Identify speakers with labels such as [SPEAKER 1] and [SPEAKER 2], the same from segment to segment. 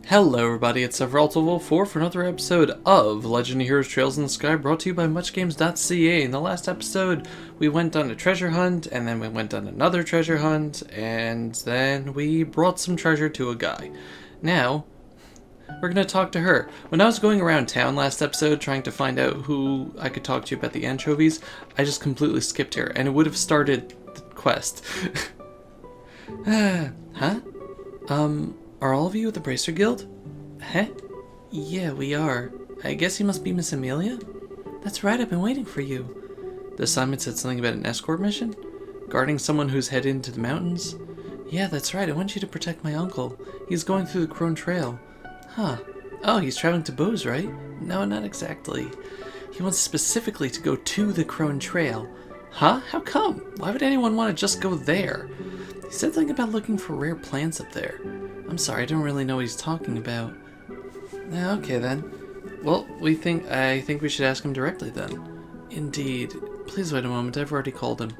[SPEAKER 1] Hello everybody, it's Sephiroth1204 for another episode of Legend of Heroes Trails in the Sky, brought to you by muchgames.ca. In the last episode, we went on a treasure hunt, and then we went on another treasure hunt, and then we brought some treasure to a guy. Now, we're going to talk to her. When I was going around town last episode trying to find out who I could talk to about the anchovies, I just completely skipped her, and it would have started the quest. Huh? Are all of you at the Bracer Guild? Huh? Yeah, we are. I guess you must be Miss Amelia? That's right, I've been waiting for you. The assignment said something about an escort mission? Guarding someone who's headed into the mountains? Yeah, that's right, I want you to protect my uncle. He's going through the Crone Trail. Huh. Oh, he's traveling to Bose, right? No, not exactly. He wants specifically to go to the Crone Trail. Huh? How come? Why would anyone want to just go there? He said something about looking for rare plants up there. I'm sorry, I don't really know what he's talking about. Okay then. Well, I think we should ask him directly then. Indeed. Please wait a moment, I've already called him.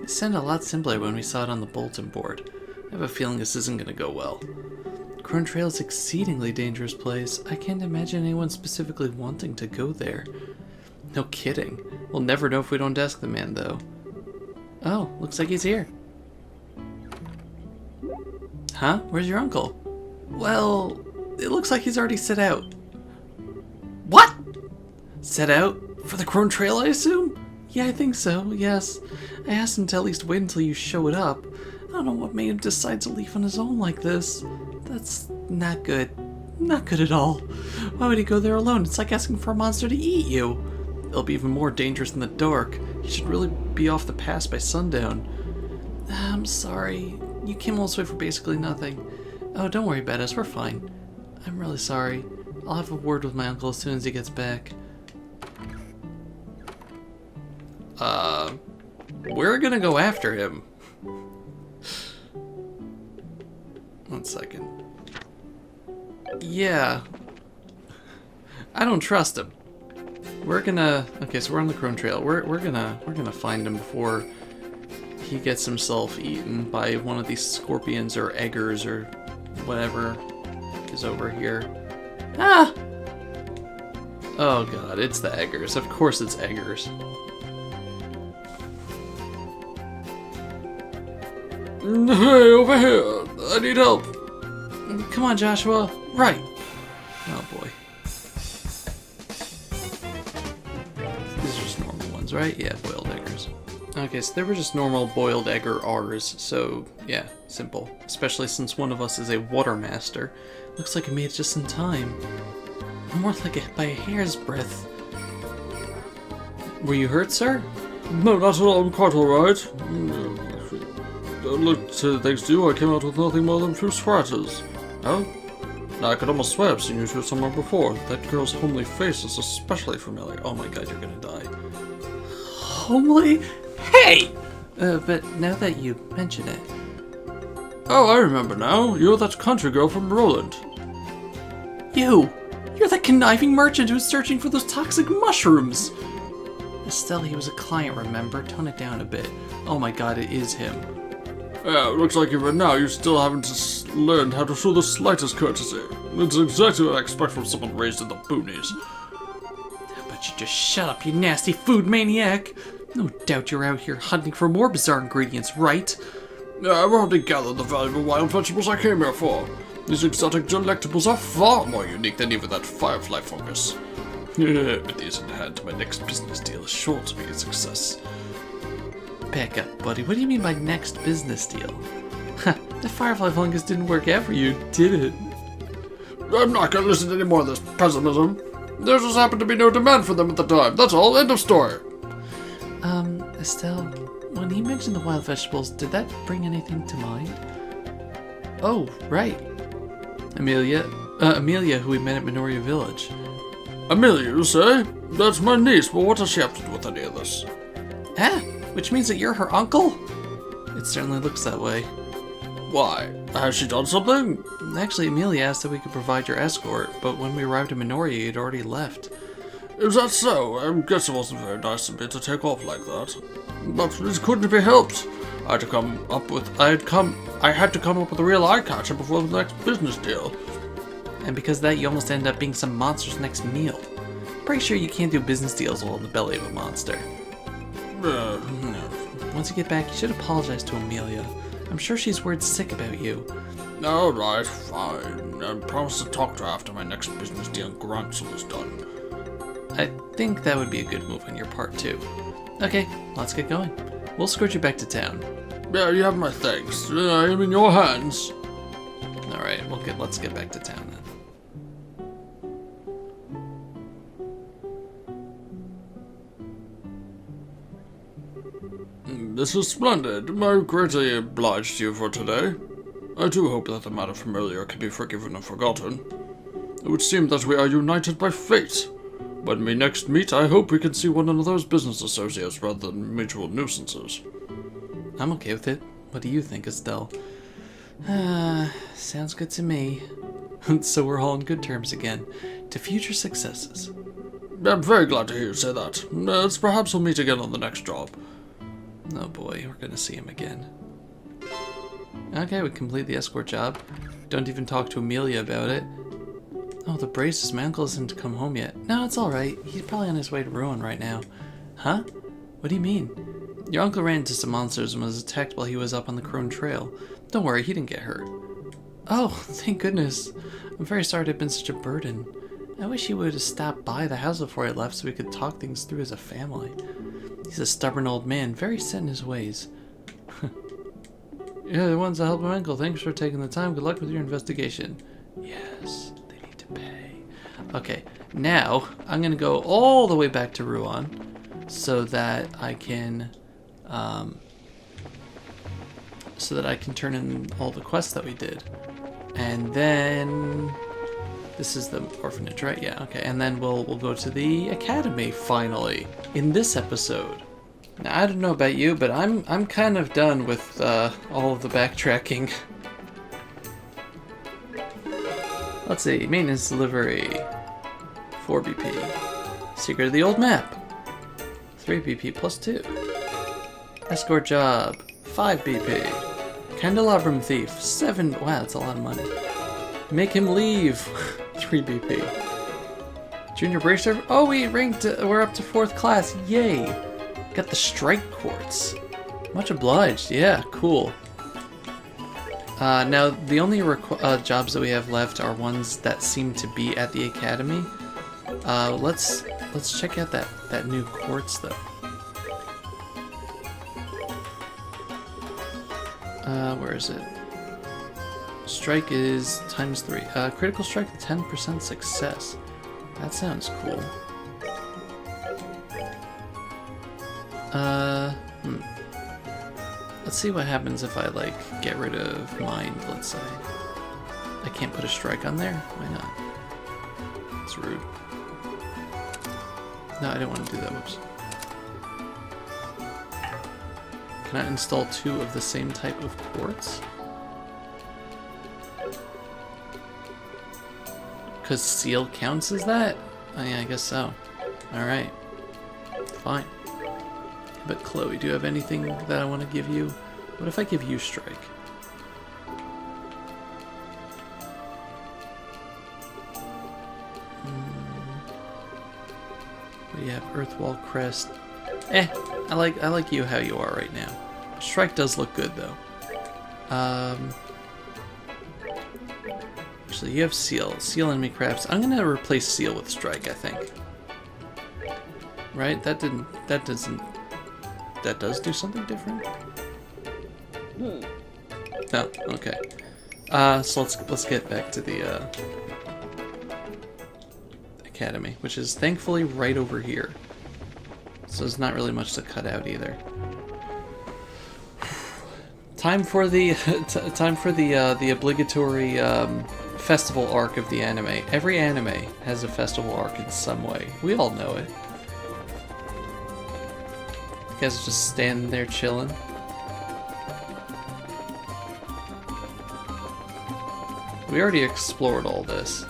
[SPEAKER 1] It sounded a lot simpler when we saw it on the bulletin board. I have a feeling this isn't going to go well. Crone Trail is an exceedingly dangerous place. I can't imagine anyone specifically wanting to go there. No kidding. We'll never know if we don't ask the man, though. Oh, looks like he's here. Huh? Where's your uncle? Well, it looks like he's already set out. What? Set out? For the Crone Trail, I assume? Yeah, I think so, yes. I asked him to at least wait until you showed up. I don't know what made him decide to leave on his own like this. That's not good. Not good at all. Why would he go there alone? It's like asking for a monster to eat you. It'll be even more dangerous in the dark. He should really be off the pass by sundown. I'm sorry. You came all this way for basically nothing. Oh, don't worry about us. We're fine. I'm really sorry. I'll have a word with my uncle as soon as he gets back. We're gonna go after him. One second. Yeah. I don't trust him. We're gonna... Okay, so we're on the Crone Trail. We're gonna find him before he gets himself eaten by one of these scorpions or eggers or whatever is over here. Ah! Oh god, it's the eggers. Of course it's eggers. Hey, over here! I need help! Come on, Joshua. Right. Oh boy. These are just normal ones, right? Yeah, boiled eggers. Okay, so they were just normal boiled egger R's, so yeah, simple. Especially since one of us is a water master. Looks like I made it just in time. More like by a hair's breadth. Were you hurt, sir?
[SPEAKER 2] No, not at all. I'm quite alright. Look, thanks to you, I came out with nothing more than a few scratches. Oh? I could almost swear I've seen you two somewhere before. That girl's homely face is especially familiar. Oh my god, you're gonna die.
[SPEAKER 1] Homely? Hey! But now that you mention it...
[SPEAKER 2] Oh, I remember now. You're that country girl from Roland.
[SPEAKER 1] You're the conniving merchant who's searching for those toxic mushrooms! Estelle, he was a client, remember? Tone it down a bit. Oh my god, it is him.
[SPEAKER 2] Yeah, it looks like even now you still haven't learned how to show the slightest courtesy. It's exactly what I expect from someone raised in the boonies.
[SPEAKER 1] How about you just shut up, you nasty food maniac? No doubt you're out here hunting for more bizarre ingredients, right?
[SPEAKER 2] Yeah, I've already gathered the valuable wild vegetables I came here for. These exotic delectables are far more unique than even that firefly fungus. With these in hand, my next business deal is sure to be a success.
[SPEAKER 1] Back up, buddy. What do you mean by next business deal? The firefly fungus didn't work out for you, did it?
[SPEAKER 2] I'm not gonna listen to any more of this pessimism. There just happened to be no demand for them at the time. That's all. End of story.
[SPEAKER 1] Estelle, when he mentioned the wild vegetables, did that bring anything to mind? Oh, right. Amelia, who we met at Minoria Village.
[SPEAKER 2] Amelia, you say? That's my niece, but what does she have to do with any of this?
[SPEAKER 1] Ah, which means that you're her uncle? It certainly looks that way.
[SPEAKER 2] Why? Has she done something?
[SPEAKER 1] Actually, Amelia asked that we could provide your escort, but when we arrived at Minoria, you'd already left.
[SPEAKER 2] Is that so? I guess it wasn't very nice of me to take off like that. But it couldn't be helped. I had to come up with a real eye catcher before the next business deal.
[SPEAKER 1] And because of that, you almost end up being some monster's next meal. Pretty sure you can't do business deals while in the belly of a monster. Once you get back, you should apologize to Amelia. I'm sure she's worried sick about you.
[SPEAKER 2] Alright, fine. I promise to talk to her after my next business deal in Gransel is done.
[SPEAKER 1] I think that would be a good move on your part, too. Okay, let's get going. We'll escort you back to town.
[SPEAKER 2] Yeah, you have my thanks. I am in your hands.
[SPEAKER 1] Alright, let's get back to town then.
[SPEAKER 2] This is splendid. I'm greatly obliged to you for today. I do hope that the matter from earlier can be forgiven and forgotten. It would seem that we are united by fate. When we next meet, I hope we can see one another as business associates rather than mutual nuisances.
[SPEAKER 1] I'm okay with it. What do you think, Estelle? Sounds good to me. So we're all on good terms again. To future successes.
[SPEAKER 2] I'm very glad to hear you say that. Perhaps we'll meet again on the next job.
[SPEAKER 1] Oh boy, we're gonna see him again. Okay, we complete the escort job. Don't even talk to Amelia about it. Oh, the braces. My uncle hasn't come home yet. No, it's alright. He's probably on his way to Ruin right now. Huh? What do you mean? Your uncle ran into some monsters and was attacked while he was up on the Crone Trail. Don't worry, he didn't get hurt. Oh, thank goodness. I'm very sorry to have been such a burden. I wish he would have stopped by the house before I left so we could talk things through as a family. He's a stubborn old man, very set in his ways. Yeah, the ones that helped my uncle. Thanks for taking the time. Good luck with your investigation. Yes, they need to pay. Okay, now I'm gonna go all the way back to Ruan so that I can turn in all the quests that we did. And then this is the orphanage, right? Yeah, okay. And then we'll go to the academy finally in this episode. Now, I don't know about you, but I'm kind of done with all of the backtracking. Let's see, maintenance delivery, 4 BP. Secret of the old map, 3 BP plus 2. Escort job, 5 BP. Candelabrum thief, 7. Wow, that's a lot of money. Make him leave, 3 BP. Junior bracer. Oh, we're up to 4th class. Yay! Got the strike quartz. Much obliged. Yeah, cool. Now the only jobs that we have left are ones that seem to be at the academy. Let's check out that new quartz though. Where is it? Strike is ×3. Critical strike 10% success. That sounds cool. Let's see what happens if I, like, get rid of mind, let's say. I can't put a strike on there? Why not? It's rude. No, I didn't want to do that, whoops. Can I install 2 of the same type of quartz? Because seal counts as that? Oh yeah, I guess so. Alright. Fine. But Chloe, do you have anything that I want to give you? What if I give you strike? What do you have? Earthwall crest. I like you how you are right now. Strike does look good though. Actually, you have seal. Seal enemy crafts. I'm gonna replace seal with strike, I think. Right? That does do something different? Oh, okay. So let's get back to the academy, which is thankfully right over here. So there's not really much to cut out either. Time for the the obligatory festival arc of the anime. Every anime has a festival arc in some way. We all know it. You guys are just standing there chilling. We already explored all this.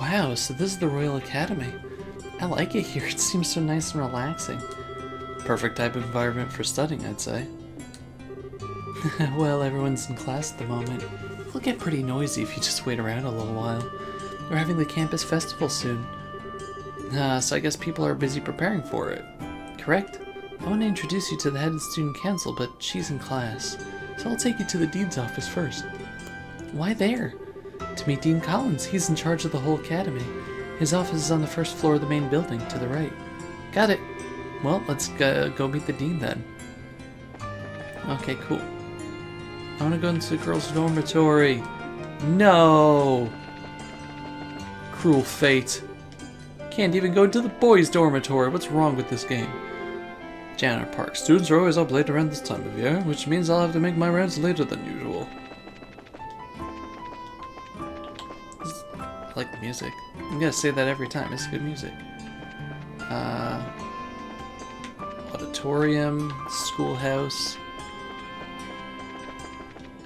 [SPEAKER 1] Wow, so this is the Royal Academy. I like it here. It seems so nice and relaxing. Perfect type of environment for studying, I'd say. Well, everyone's in class at the moment. It'll get pretty noisy if you just wait around a little while. We're having the campus festival soon. So I guess people are busy preparing for it. Correct? I want to introduce you to the head of the student council, but she's in class. So I'll take you to the dean's office first. Why there? To meet Dean Collins. He's in charge of the whole academy. His office is on the first floor of the main building, to the right. Got it. Well, let's go meet the dean then. Okay, cool. I want to go into the girls' dormitory. No! Cruel fate. Can't even go into the boys' dormitory. What's wrong with this game? Janitor Park. Students are always up late around this time of year, which means I'll have to make my rounds later than usual. I like the music. I'm gonna say that every time. It's good music. Auditorium, schoolhouse,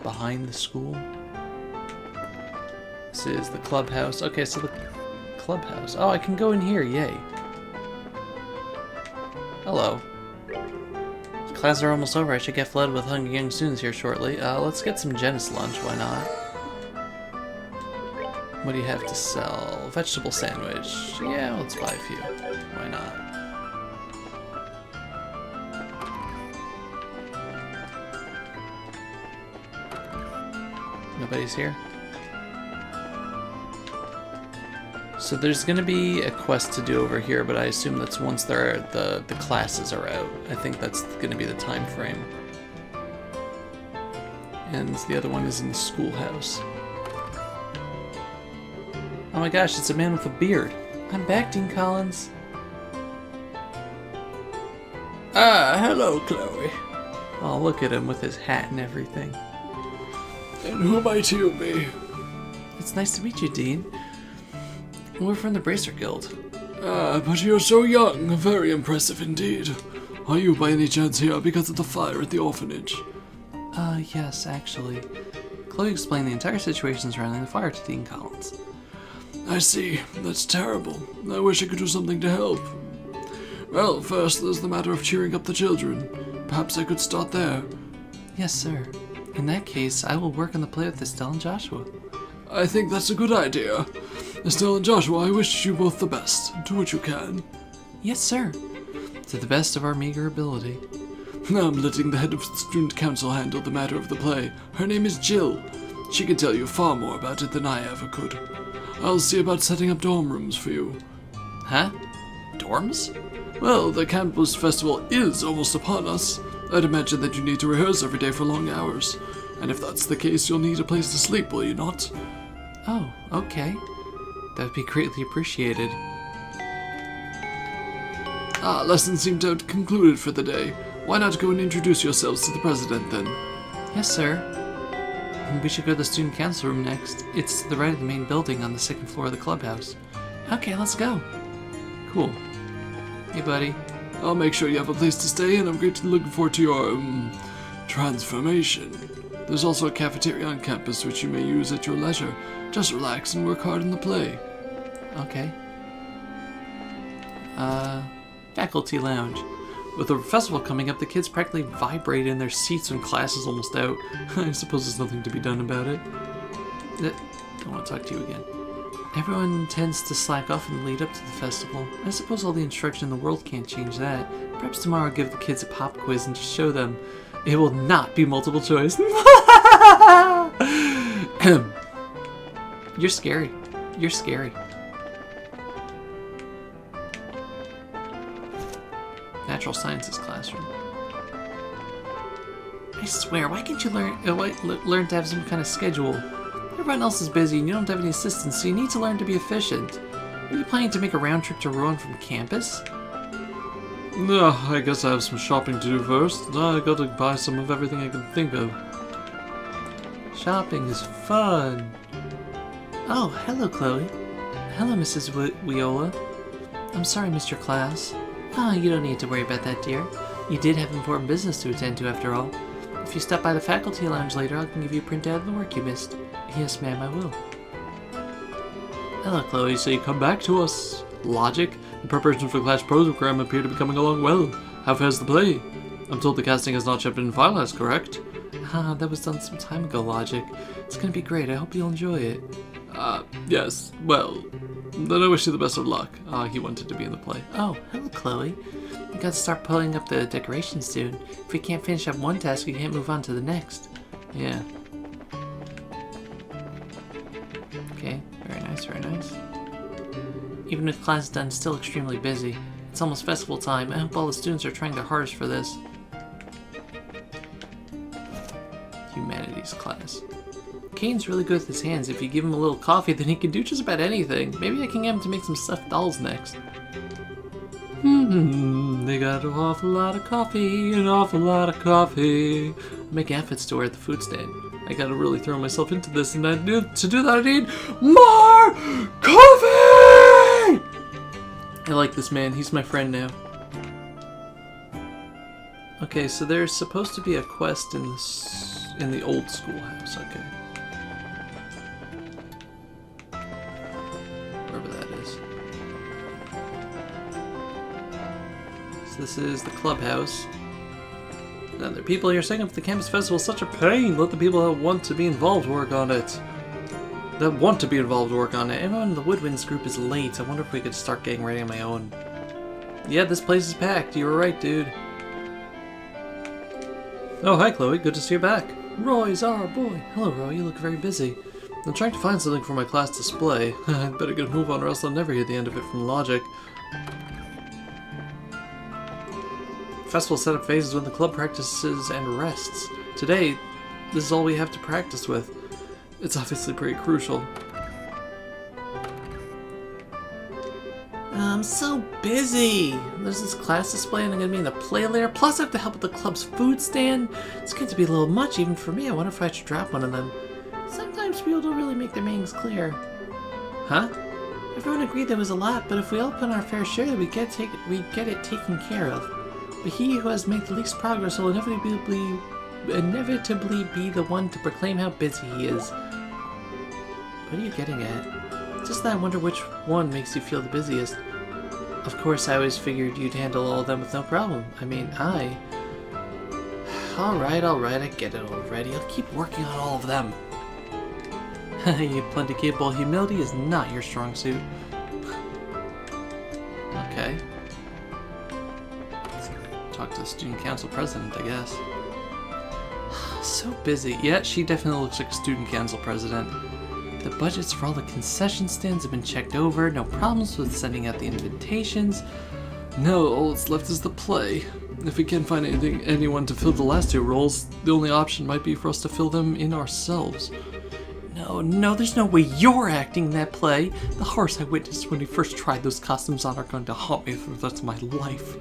[SPEAKER 1] behind the school. This is the clubhouse. Okay, so the clubhouse. Oh, I can go in here. Yay. Hello. Classes are almost over. I should get flooded with hungry young students here shortly. Let's get some Jenis lunch. Why not? What do you have to sell? Vegetable sandwich. Yeah, let's buy a few. Why not? Nobody's here? So there's gonna be a quest to do over here, but I assume that's once the classes are out. I think that's gonna be the time frame. And the other one is in the schoolhouse. Oh my gosh, it's a man with a beard. I'm back, Dean Collins.
[SPEAKER 2] Ah, hello, Chloe.
[SPEAKER 1] Oh, look at him with his hat and everything.
[SPEAKER 2] And who might you be?
[SPEAKER 1] It's nice to meet you, Dean. We're from the Bracer Guild.
[SPEAKER 2] Ah, but you're so young. Very impressive indeed. Are you by any chance here because of the fire at the orphanage?
[SPEAKER 1] Yes, actually. Chloe explained the entire situation surrounding the fire to Dean Collins.
[SPEAKER 2] I see. That's terrible. I wish I could do something to help. Well, first there's the matter of cheering up the children. Perhaps I could start there.
[SPEAKER 1] Yes, sir. In that case, I will work on the play with Estelle and Joshua.
[SPEAKER 2] I think that's a good idea. Estelle and Joshua, I wish you both the best. Do what you can.
[SPEAKER 1] Yes, sir. To the best of our meager ability.
[SPEAKER 2] I'm letting the head of the student council handle the matter of the play. Her name is Jill. She can tell you far more about it than I ever could. I'll see about setting up dorm rooms for you.
[SPEAKER 1] Huh? Dorms?
[SPEAKER 2] Well, the campus festival is almost upon us. I'd imagine that you need to rehearse every day for long hours. And if that's the case, you'll need a place to sleep, will you not?
[SPEAKER 1] Oh, okay. That would be greatly appreciated.
[SPEAKER 2] Ah, lessons seem to have concluded for the day. Why not go and introduce yourselves to the president, then?
[SPEAKER 1] Yes, sir. We should go to the student council room next. It's to the right of the main building on the second floor of the clubhouse. Okay, let's go. Cool. Hey, buddy.
[SPEAKER 2] I'll make sure you have a place to stay, and I'm greatly looking forward to your, transformation. There's also a cafeteria on campus which you may use at your leisure. Just relax and work hard in the play.
[SPEAKER 1] Okay. Faculty lounge. With the festival coming up, the kids practically vibrate in their seats when class is almost out. I suppose there's nothing to be done about it. Don't want to talk to you again. Everyone tends to slack off in the lead up to the festival. I suppose all the instruction in the world can't change that. Perhaps tomorrow I'll give the kids a pop quiz and just show them it will not be multiple choice. You're scary. You're scary. Natural sciences classroom. I swear, why can't you learn to have some kind of schedule? Everyone else is busy and you don't have any assistants, so you need to learn to be efficient. Are you planning to make a round trip to Rouen from campus?
[SPEAKER 2] No, I guess I have some shopping to do first. I gotta buy some of everything I can think of.
[SPEAKER 1] Shopping is fun. Oh, hello, Chloe. Hello, Mrs. Viola. I'm sorry, Mr. Class. Ah, you don't need to worry about that, dear. You did have important business to attend to, after all. If you stop by the faculty lounge later, I can give you a printout of the work you missed. Yes, ma'am, I will. Hello, Chloe. So you come back to us. Logic? The preparations for the class program appear to be coming along well. How fares the play? I'm told the casting has not yet been finalized, correct? That was done some time ago, Logic. It's gonna be great. I hope you'll enjoy it. Yes. Well, then I wish you the best of luck. He wanted to be in the play. Oh, hello, Chloe. We gotta start pulling up the decorations soon. If we can't finish up one task, we can't move on to the next. Yeah. Okay, very nice, very nice. Even with class done, still extremely busy. It's almost festival time. I hope all the students are trying their hardest for this. Humanities class. Kane's really good with his hands. If you give him a little coffee, then he can do just about anything. Maybe I can get him to make some stuffed dolls next. They got an awful lot of coffee, an awful lot of coffee. Make outfits to wear at the food stand. I gotta really throw myself into this, and to do that I need more coffee! I like this man, he's my friend now. Okay, so there's supposed to be a quest in the old schoolhouse, okay. Wherever that is. So this is the clubhouse. Now, there are people here saying if the campus festival is such a pain, let the people that want to be involved work on it. Everyone in the Woodwinds group is late. I wonder if we could start getting ready on my own. Yeah, this place is packed. You were right, dude. Oh, hi, Chloe. Good to see you back. Roy's our boy. Hello, Roy. You look very busy. I'm trying to find something for my class display. I'd better get a move on or else I'll never hear the end of it from Logic. Festival setup phase is when the club practices and rests. Today, this is all we have to practice with. It's obviously pretty crucial. I'm so busy. There's this class display and I'm gonna be in the play later. Plus I have to help with the club's food stand. It's going to be a little much even for me. I wonder if I should drop one of them. Sometimes people don't really make their meanings clear. Huh? Everyone agreed there was a lot, but if we all put in our fair share, we get it taken care of. But he who has made the least progress will inevitably be the one to proclaim how busy he is. What are you getting at? Just that I wonder which one makes you feel the busiest. Of course, I always figured you'd handle all of them with no problem. I mean, Alright, I get it already. I'll keep working on all of them. You plenty capable. Humility is not your strong suit. Okay. Talk to the student council president, I guess. So busy. Yeah, she definitely looks like a student council president. The budgets for all the concession stands have been checked over. No problems with sending out the invitations. No, all that's left is the play. If we can't find anyone to fill the last two roles, the only option might be for us to fill them in ourselves. No, there's no way you're acting in that play. The horrors I witnessed when we first tried those costumes on are going to haunt me for the rest of my life.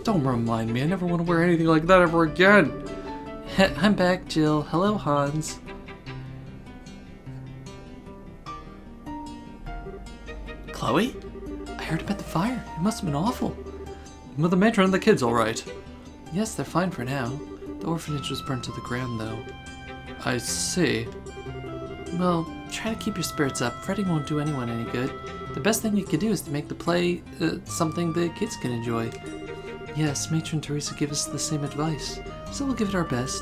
[SPEAKER 1] Don't remind me, I never want to wear anything like that ever again. I'm back, Jill. Hello, Hans. Chloe? I heard about the fire. It must have been awful. But the matron and the kids all right? Yes, they're fine for now. The orphanage was burnt to the ground, though. I see. Well, try to keep your spirits up. Fretting won't do anyone any good. The best thing you can do is to make the play something the kids can enjoy. Yes, Matron Teresa gave us the same advice, so we'll give it our best.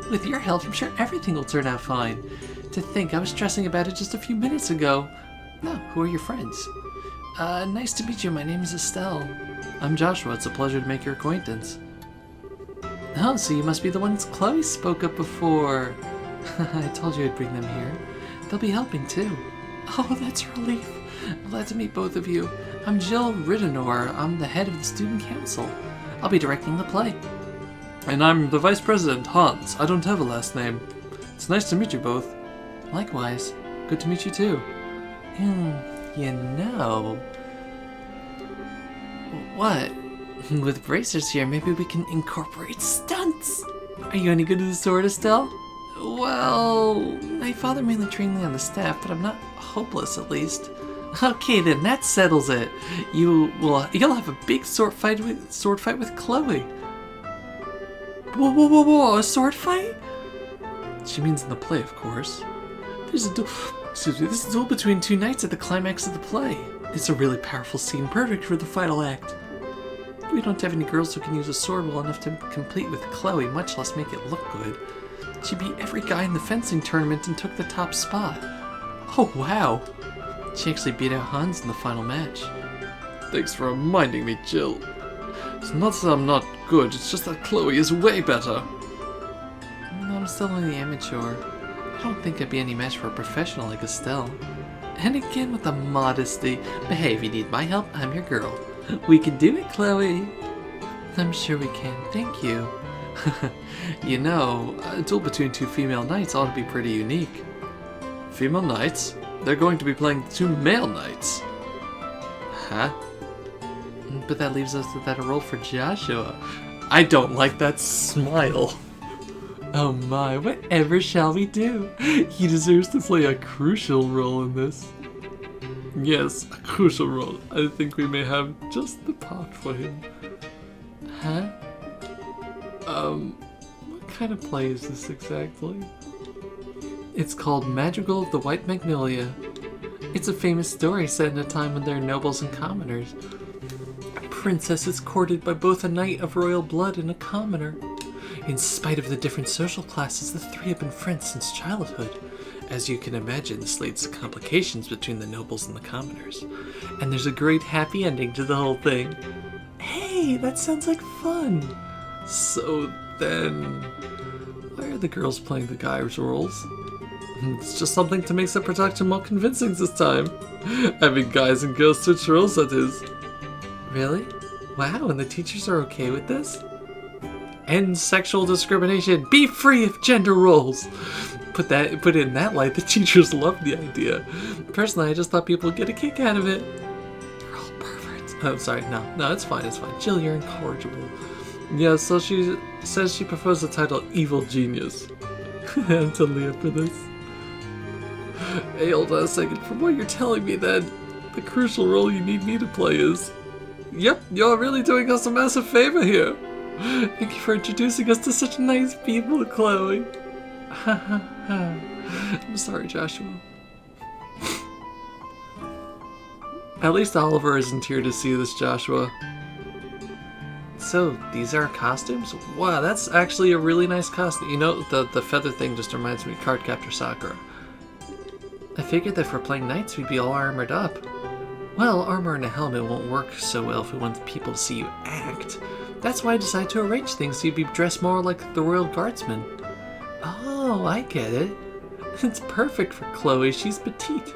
[SPEAKER 1] With your help, I'm sure everything will turn out fine. To think, I was stressing about it just a few minutes ago. No, who are your friends? Nice to meet you. My name is Estelle. I'm Joshua. It's a pleasure to make your acquaintance. Oh, so you must be the ones Chloe spoke of before. I told you I'd bring them here. They'll be helping too. Oh, that's a relief. I'm glad to meet both of you. I'm Jill Riddenor. I'm the head of the student council. I'll be directing the play. And I'm the vice president, Hans. I don't have a last name. It's nice to meet you both. Likewise. Good to meet you too. You know... What? With bracers here, maybe we can incorporate stunts. Are you any good at the sword, Estelle? Well, my father mainly trained me on the staff, but I'm not hopeless, at least. Okay, then that settles it. You'll have a big sword fight with Chloe. Whoa! A sword fight? She means in the play, of course. There's a Excuse me, this is a duel between two knights at the climax of the play. It's a really powerful scene, perfect for the final act. We don't have any girls who can use a sword well enough to compete with Chloe, much less make it look good. She beat every guy in the fencing tournament and took the top spot. Oh wow! She actually beat out Hans in the final match.
[SPEAKER 2] Thanks for reminding me, Jill. It's not that I'm not good, it's just that Chloe is way better.
[SPEAKER 1] No, I'm still only amateur. I don't think I'd be any match for a professional like Estelle. And again with the modesty. But hey, if you need my help, I'm your girl. We can do it, Chloe. I'm sure we can, thank you. You know, a duel between two female knights ought to be pretty unique.
[SPEAKER 2] Female knights? They're going to be playing two male knights.
[SPEAKER 1] Huh? But that leaves us without a role for Joshua. I don't like that smile. Oh my, whatever shall we do? He deserves to play a crucial role in this.
[SPEAKER 2] Yes, a crucial role. I think we may have just the part for him.
[SPEAKER 1] Huh? What kind of play is this exactly? It's called Madrigal of the White Magnolia. It's a famous story set in a time when there are nobles and commoners. A princess is courted by both a knight of royal blood and a commoner. In spite of the different social classes, the three have been friends since childhood. As you can imagine, this leads to complications between the nobles and the commoners. And there's a great happy ending to the whole thing. Hey, that sounds like fun!
[SPEAKER 2] So then,
[SPEAKER 1] why are the girls playing the guys' roles?
[SPEAKER 2] It's just something to make the production more convincing this time. Having guys and girls switch roles, that is.
[SPEAKER 1] Really? Wow, and the teachers are okay with this? End sexual discrimination. Be free of gender roles. Put it in that light, the teachers love the idea. Personally, I just thought people would get a kick out of it. You're all perverts. Oh, sorry. No, it's fine. Jill, you're incorrigible.
[SPEAKER 2] Yeah, so she says she prefers the title Evil Genius. I'm totally up for this. Hey, hold on a second. From what you're telling me then, the crucial role you need me to play is... Yep, you're really doing us a massive favor here.
[SPEAKER 1] Thank you for introducing us to such nice people, Chloe. I'm sorry, Joshua.
[SPEAKER 2] At least Oliver isn't here to see this, Joshua.
[SPEAKER 1] So, these are costumes? Wow, that's actually a really nice costume. You know, the feather thing just reminds me of Cardcaptor Sakura. I figured that for playing knights, we'd be all armored up. Well, armor and a helmet won't work so well if we want people to see you act. That's why I decided to arrange things so you'd be dressed more like the Royal Guardsman. Oh, I get it. It's perfect for Chloe. She's petite.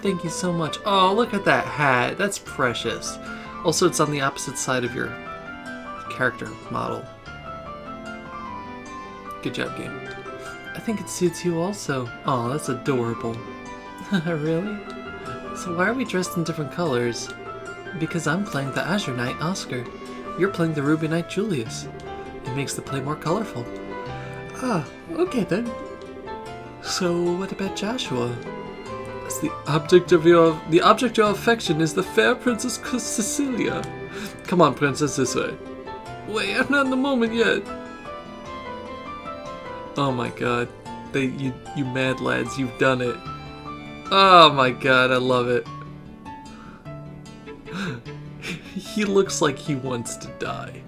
[SPEAKER 1] Thank you so much. Oh, look at that hat. That's precious. Also, it's on the opposite side of your character model. Good job, game. I think it suits you also. Oh, that's adorable. Really? So why are we dressed in different colors? Because I'm playing the Azure Knight, Oscar. You're playing the Ruby Knight, Julius. It makes the play more colorful. Ah, okay then. So what about Joshua?
[SPEAKER 2] As the object of your affection is the fair Princess Cecilia. Come on, Princess, this way. Wait, I'm not in the moment yet.
[SPEAKER 1] Oh my god. You mad lads, you've done it. Oh my god, I love it. He looks like he wants to die.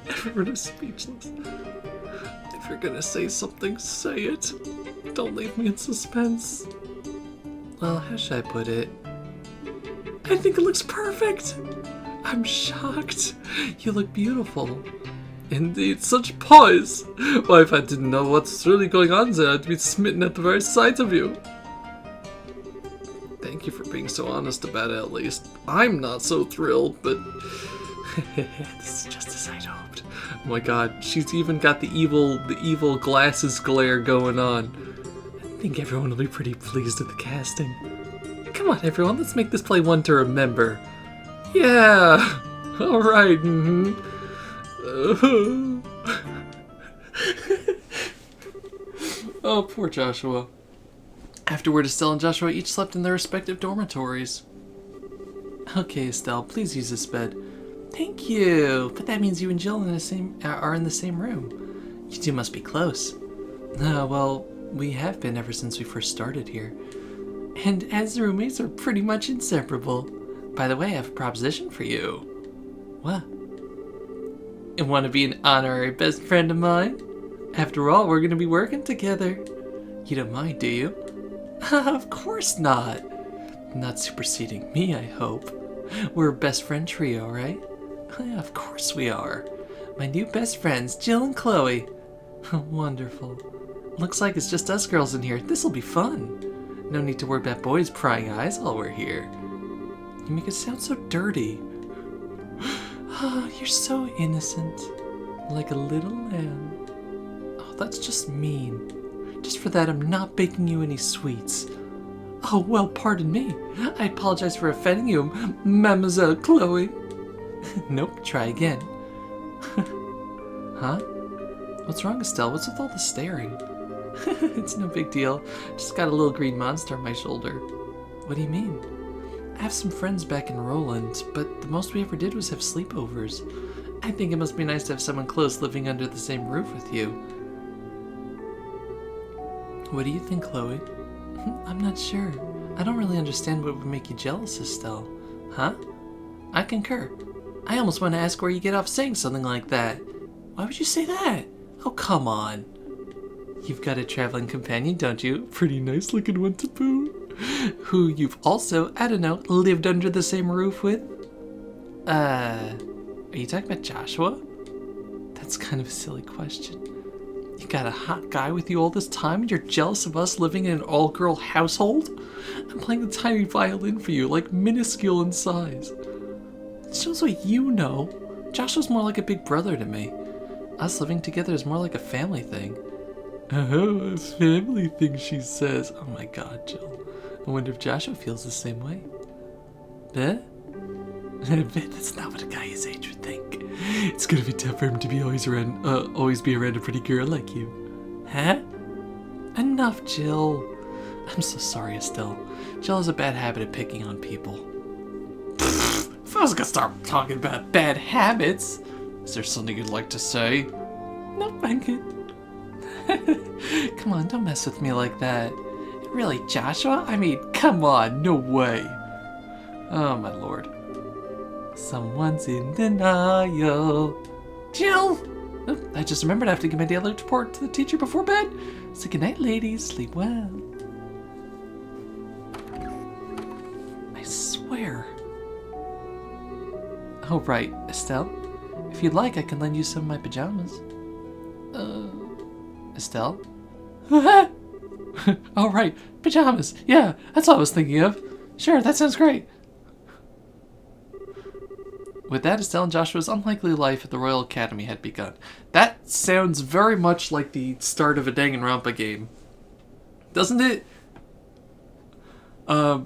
[SPEAKER 2] Everyone is speechless. If you're gonna say something, say it. Don't leave me in suspense.
[SPEAKER 1] Well, how should I put it?
[SPEAKER 2] I think it looks perfect.
[SPEAKER 1] I'm shocked. You look beautiful.
[SPEAKER 2] Indeed, such poise. Why, if I didn't know what's really going on there, I'd be smitten at the very sight of you. Thank you for being so honest about it, at least. I'm not so thrilled, but...
[SPEAKER 1] This is just as I'd hoped. Oh my god, she's even got the evil glasses glare going on. I think everyone will be pretty pleased with the casting. Come on, everyone, let's make this play one to remember.
[SPEAKER 2] Yeah! Alright,
[SPEAKER 1] Oh, poor Joshua. Afterward, Estelle and Joshua each slept in their respective dormitories. Okay, Estelle, please use this bed. Thank you. But that means you and Jill are in the same room. You two must be close. Well, we have been ever since we first started here. And as roommates are pretty much inseparable. By the way, I have a proposition for you. What? You want to be an honorary best friend of mine? After all, we're going to be working together. You don't mind, do you? Of course not. Not superseding me, I hope. We're a best friend trio, right? Of course we are. My new best friends, Jill and Chloe. Wonderful. Looks like it's just us girls in here. This'll be fun. No need to worry about boys prying eyes while we're here. You make it sound so dirty. Oh, you're so innocent. Like a little lamb. Oh, that's just mean. Just for that, I'm not baking you any sweets. Oh, well, pardon me. I apologize for offending you, Mademoiselle Chloe. Nope, try again. Huh? What's wrong, Estelle? What's with all the staring? It's no big deal. Just got a little green monster on my shoulder. What do you mean? I have some friends back in Roland, but the most we ever did was have sleepovers. I think it must be nice to have someone close living under the same roof with you. What do you think, Chloe? I'm not sure. I don't really understand what would make you jealous, Estelle. Huh? I concur. I almost want to ask where you get off saying something like that. Why would you say that? Oh, come on. You've got a traveling companion, don't you? Pretty nice looking one to boot. Who you've also, I don't know, lived under the same roof with? Are you talking about Joshua? That's kind of a silly question. You got a hot guy with you all this time and you're jealous of us living in an all-girl household? I'm playing the tiny violin for you, like minuscule in size. It shows what you know. Joshua's more like a big brother to me. Us living together is more like a family thing. Oh, a family thing, she says. Oh my god, Jill. I wonder if Joshua feels the same way. Bet? I bet that's not what a guy his age would think. It's gonna be tough for him to be always be around a pretty girl like you. Huh? Enough, Jill. I'm so sorry, Estelle. Jill has a bad habit of picking on people. If I was gonna start talking about bad habits, is there something you'd like to say? No, thank you. Come on, don't mess with me like that. Really, Joshua? I mean, come on, no way. Oh, my lord. Someone's in denial. Jill! Oh, I just remembered I have to give my daily report to the teacher before bed. So good night, ladies. Sleep well. I swear. Oh, right, Estelle. If you'd like, I can lend you some of my pajamas. Estelle? All right, pajamas. Yeah, that's what I was thinking of. Sure, that sounds great. With that, Estelle and Joshua's unlikely life at the Royal Academy had begun. That sounds very much like the start of a Danganronpa game. Doesn't it?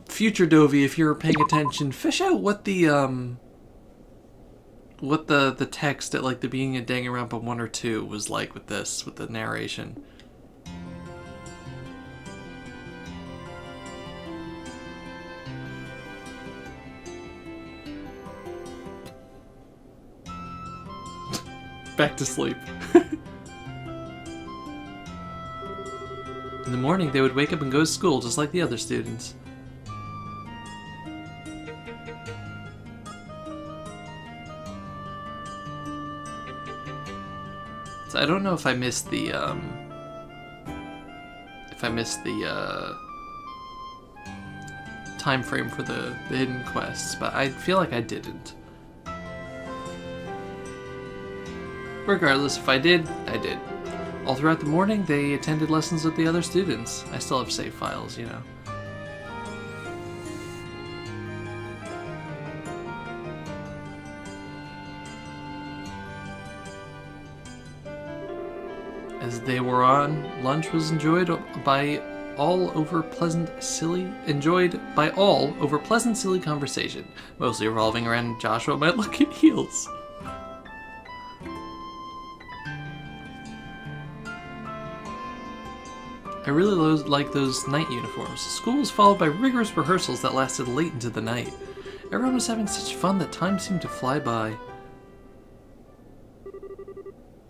[SPEAKER 1] Future Dovey, if you're paying attention, fish out what the text at like the beginning of Danganronpa 1 or 2 was like with this, with the narration. Back to sleep. In the morning, they would wake up and go to school just like the other students. So I don't know if I missed the time frame for the hidden quests, but I feel like I didn't. Regardless, if I did, I did. All throughout the morning, they attended lessons with the other students. I still have save files, you know. As they were on, lunch was enjoyed by all over pleasant, silly conversation, mostly revolving around Joshua might look at heels. I really like those night uniforms. School was followed by rigorous rehearsals that lasted late into the night. Everyone was having such fun that time seemed to fly by.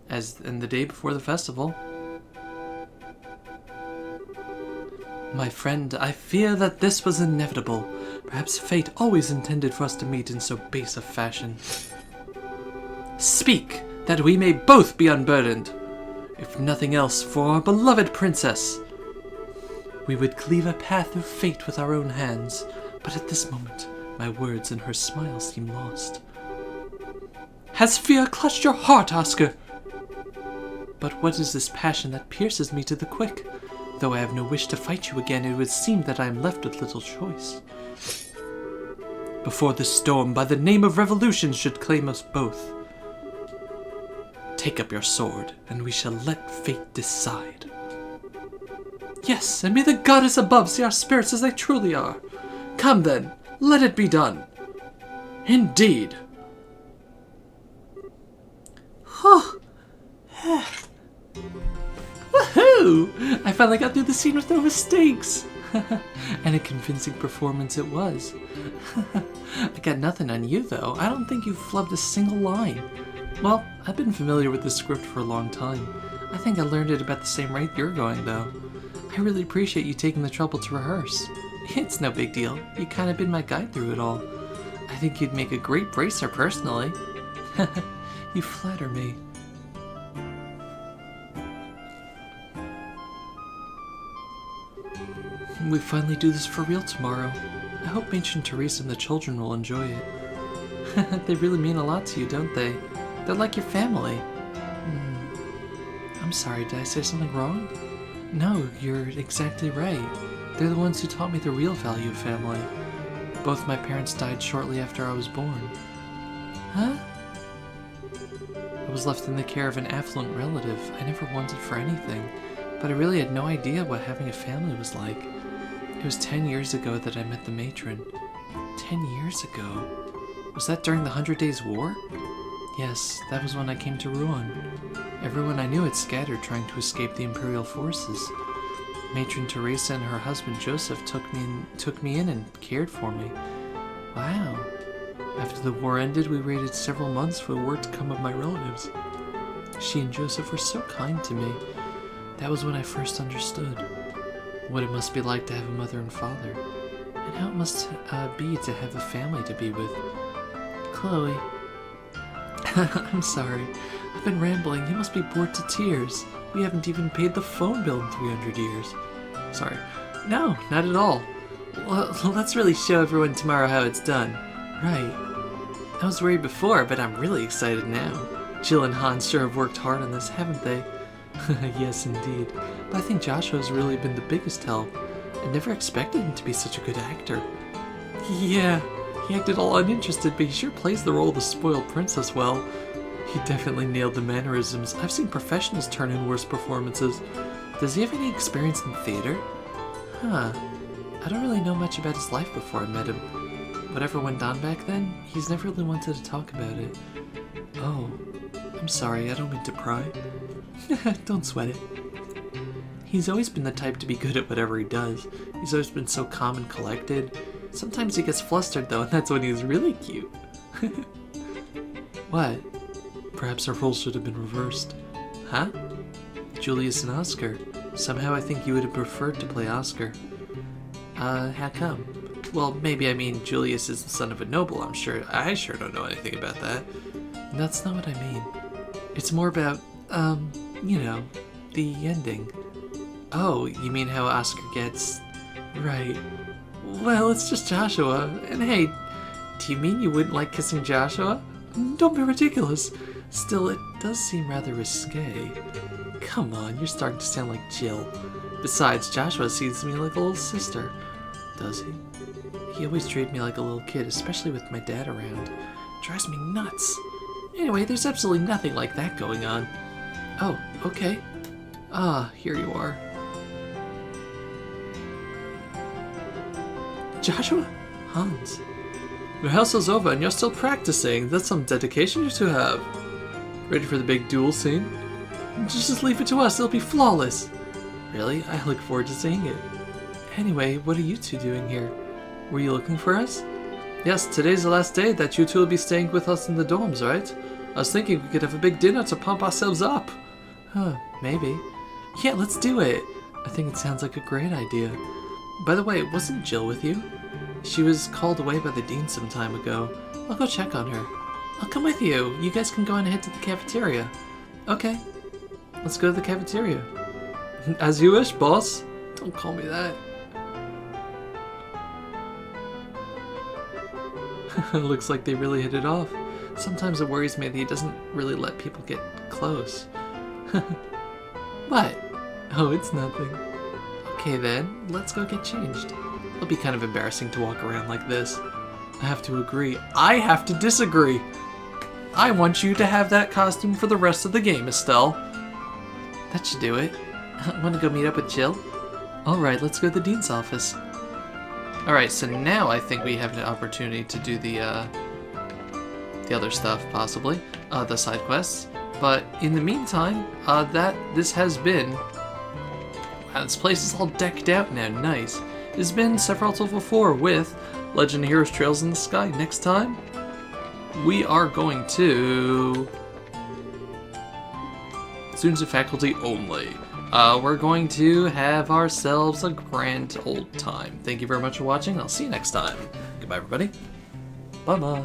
[SPEAKER 1] as in the day before the festival. My friend, I fear that this was inevitable. Perhaps fate always intended for us to meet in so base a fashion. Speak, that we may both be unburdened. If nothing else, for our beloved princess. We would cleave a path of fate with our own hands, but at this moment, my words and her smile seem lost. Has fear clutched your heart, Oscar? But what is this passion that pierces me to the quick? Though I have no wish to fight you again, it would seem that I am left with little choice. Before this storm, by the name of revolution, should claim us both. Take up your sword, and we shall let fate decide. Yes, and may the goddess above see our spirits as they truly are. Come then, let it be done. Indeed. Woohoo! I finally got through the scene with no mistakes. And a convincing performance it was. I got nothing on you, though. I don't think you flubbed a single line. Well, I've been familiar with this script for a long time. I think I learned it about the same rate you're going, though. I really appreciate you taking the trouble to rehearse. It's no big deal. You kind of been my guide through it all. I think you'd make a great bracer, personally. You flatter me. We finally do this for real tomorrow. I hope Matron Teresa and the children will enjoy it. They really mean a lot to you, don't they? They're like your family. I'm sorry, did I say something wrong? No, you're exactly right. They're the ones who taught me the real value of family. Both my parents died shortly after I was born. Huh? I was left in the care of an affluent relative. I never wanted for anything, but I really had no idea what having a family was like. It was 10 years ago that I met the matron. 10 years ago? Was that during the 100 Days War? Yes, that was when I came to Rouen. Everyone I knew had scattered trying to escape the Imperial forces. Matron Teresa and her husband Joseph took me in and cared for me. Wow. After the war ended, we waited several months for word to come of my relatives. She and Joseph were so kind to me. That was when I first understood what it must be like to have a mother and father, and how it must be to have a family to be with. Chloe. I'm sorry. I've been rambling. You must be bored to tears. We haven't even paid the phone bill in 300 years. Sorry. No, not at all. Well, let's really show everyone tomorrow how it's done. Right. I was worried before, but I'm really excited now. Jill and Hans sure have worked hard on this, haven't they? Yes, indeed. But I think Joshua's really been the biggest help. I never expected him to be such a good actor. Yeah, he acted all uninterested, but he sure plays the role of the spoiled princess well. He definitely nailed the mannerisms. I've seen professionals turn in worse performances. Does he have any experience in theater? Huh. I don't really know much about his life before I met him. Whatever went on back then, he's never really wanted to talk about it. Oh, I'm sorry, I don't mean to pry. Don't sweat it. He's always been the type to be good at whatever he does. He's always been so calm and collected. Sometimes he gets flustered though, and that's when he's really cute. What? Perhaps our roles should have been reversed. Huh? Julius and Oscar. Somehow I think you would have preferred to play Oscar. How come? Well, maybe I mean Julius is the son of a noble, I'm sure. I sure don't know anything about that. That's not what I mean. It's more about, you know, the ending. Oh, you mean how Oscar gets... Right. Well, it's just Joshua. And hey, do you mean you wouldn't like kissing Joshua? Don't be ridiculous. Still, it does seem rather risque. Come on, you're starting to sound like Jill. Besides, Joshua sees me like a little sister. Does he? He always treated me like a little kid, especially with my dad around. Drives me nuts. Anyway, there's absolutely nothing like that going on. Oh, okay. Ah, here you are. Joshua? Hans. Rehearsal's over and you're still practicing. That's some dedication you two have. Ready for the big duel scene? Just leave it to us, it'll be flawless. Really? I look forward to seeing it. Anyway, what are you two doing here? Were you looking for us? Yes, today's the last day that you two will be staying with us in the dorms, right? I was thinking we could have a big dinner to pump ourselves up. Huh, maybe. Yeah, let's do it. I think it sounds like a great idea. By the way, wasn't Jill with you? She was called away by the dean some time ago. I'll go check on her. I'll come with you. You guys can go on ahead to the cafeteria. Okay. Let's go to the cafeteria. As you wish, boss. Don't call me that. Looks like they really hit it off. Sometimes it worries me that he doesn't really let people get close. What? Oh, it's nothing. Okay then, let's go get changed. It'll be kind of embarrassing to walk around like this. I have to agree. I have to disagree. I want you to have that costume for the rest of the game, Estelle. That should do it. Want to go meet up with Jill? Alright, let's go to the dean's office. Alright, so now I think we have an opportunity to do the other stuff, possibly. The side quests. But in the meantime, this has been... Wow, this place is all decked out now. Nice. This has been Sephiroth1204 with Legend of Heroes Trails in the Sky. Next time, we are going to... Students and faculty only. We're going to have ourselves a grand old time. Thank you very much for watching. I'll see you next time. Goodbye, everybody. Bye-bye.